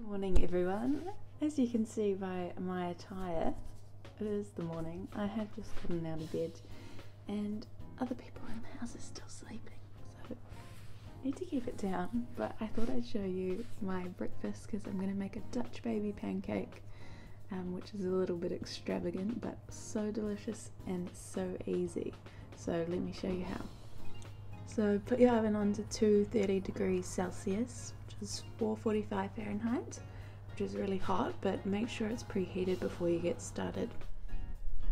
Morning everyone. As you can see by my attire, it is the morning. I have just gotten out of bed and other people in the house are still sleeping, so I need to keep it down, but I thought I'd show you my breakfast because I'm going to make a Dutch baby pancake, which is a little bit extravagant but so delicious and so easy. So let me show you how. So put your oven on to 230 degrees Celsius, which is 445 Fahrenheit, which is really hot, but make sure it's preheated before you get started.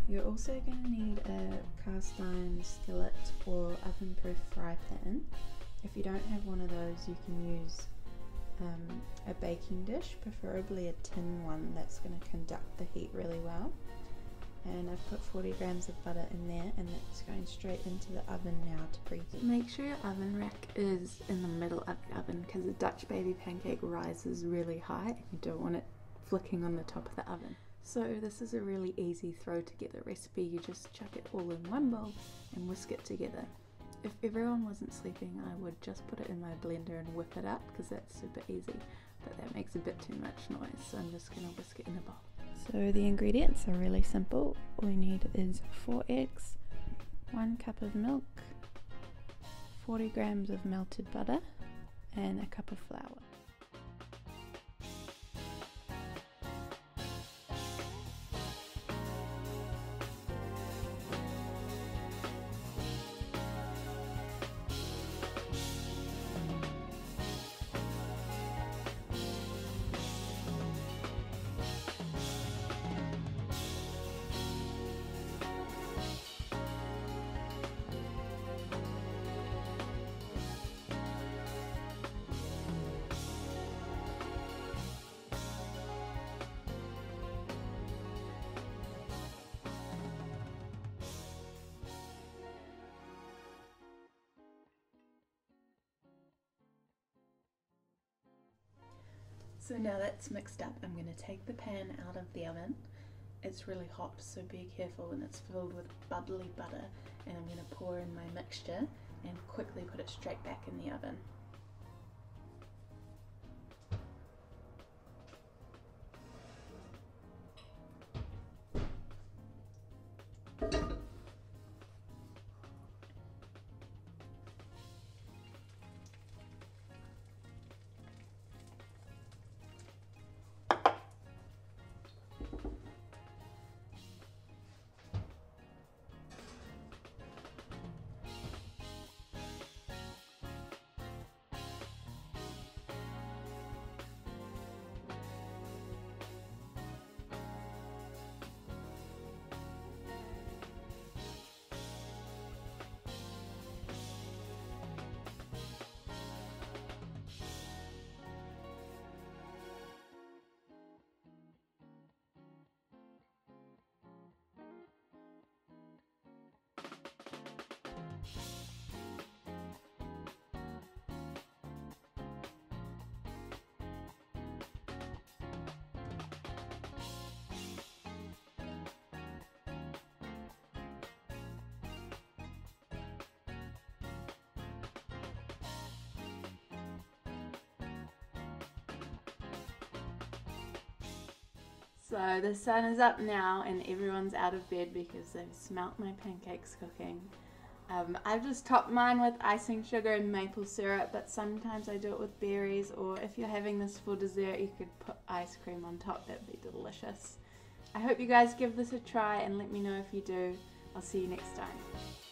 You're also going to need a cast iron skillet or oven-proof fry pan. If you don't have one of those, you can use a baking dish, preferably a tin one that's going to conduct the heat really well. And I've put 40 grams of butter in there, and that's going straight into the oven now to preheat. Make sure your oven rack is in the middle of the oven because a Dutch baby pancake rises really high and you don't want it flicking on the top of the oven. So this is a really easy throw together recipe. You just chuck it all in one bowl and whisk it together. If everyone wasn't sleeping, I would just put it in my blender and whip it up because that's super easy, but that makes a bit too much noise, so I'm just going to whisk it in a bowl. So the ingredients are really simple. All you need is 4 eggs, 1 cup of milk, 40 grams of melted butter, and a cup of flour. So now that's mixed up, I'm going to take the pan out of the oven. It's really hot, so be careful when it's filled with bubbly butter, and I'm going to pour in my mixture and quickly put it straight back in the oven. So the sun is up now and everyone's out of bed because they've smelt my pancakes cooking. I've just topped mine with icing sugar and maple syrup, but sometimes I do it with berries, or if you're having this for dessert you could put ice cream on top. That'd be delicious. I hope you guys give this a try and let me know if you do. I'll see you next time.